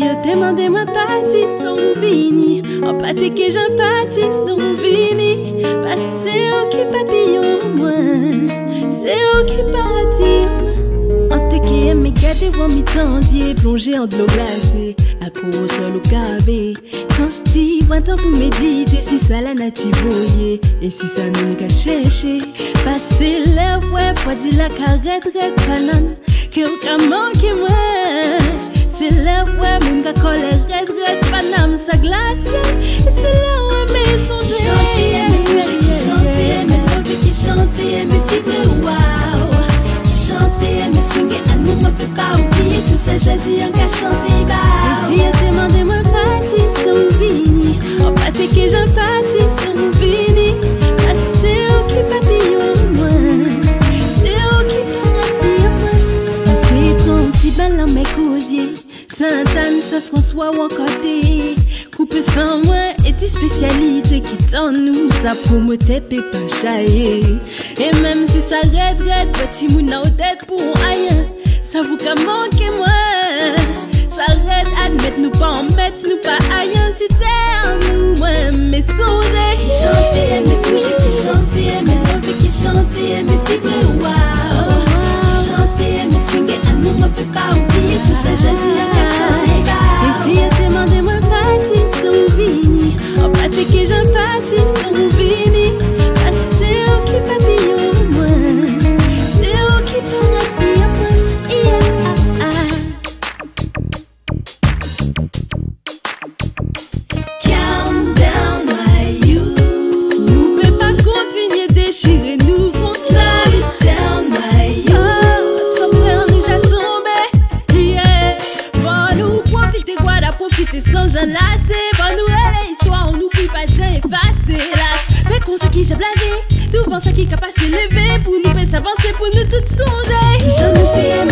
yo demande moi parti son vini, en pâté que j'en parti son vini, parce c'est au qui papillon moi, c'est au qui paradis. En te qui aime garder vos mi-temps, plongé en de l'eau glacée, à court sur le cabé. Quand tu vois temps pour méditer, si ça la nativoyer, et si ça nous qu'a cherché, passer l'air, ouais, faut dire la carrette, red banane, que au cas manqué moi. C'est là où mon gars colle red banane, sa glace, et c'est là où mes songes. Qui chantait, mes lobes qui chantait, mes vibrer, waouh. Qui chantait, mes swingés, à nous, on peut pas oublier tout ça, j'ai dit en qu'à chanter, bah. Et si elle demandait moi parti, son vini, en pâté que j'en parti, son vini, ah, c'est au qui papillon, moi, c'est au qui paradis, moi. On te prend un petit bal dans mes cousiers. Sainte-Anne, Saint-François ou encore des coupé fin moi et tes spécialités qui t'en nous ça pour me taper pas chailler. Et même si ça regrette, petit mouna ou tête pour rien, ça vous qu'a manqué moi. Ça regrette, admettre nous pas en mettre nous pas ailleurs si t'es nous moi mes songes qui chantaient, mes bouger qui chantaient, mes lobes qui chantaient, mes vibrer waouh. Qui chantaient, mes swingés à nous on peut pas oublier tout ça j'ai dit. Et si elle demandait moi parti son vini, en pâté que j'en parti son vini, ah, c'est au qui papillon moi, c'est au qui paradis moi, Calm down my youth, nous peut pas continuer déchirer nous qu'on se lave. Down my youth, oh, trop près on déjà tombé, yeah. Profiter sans j'en lasser. Bon nous elle histoire, on n'oublie pas j'ai effacé. Las, fait qu'on sait qui j'ai blasé. Devant ça qui a passé levé. Pour nous faire s'avancer, pour nous toutes songer. J'en ai fait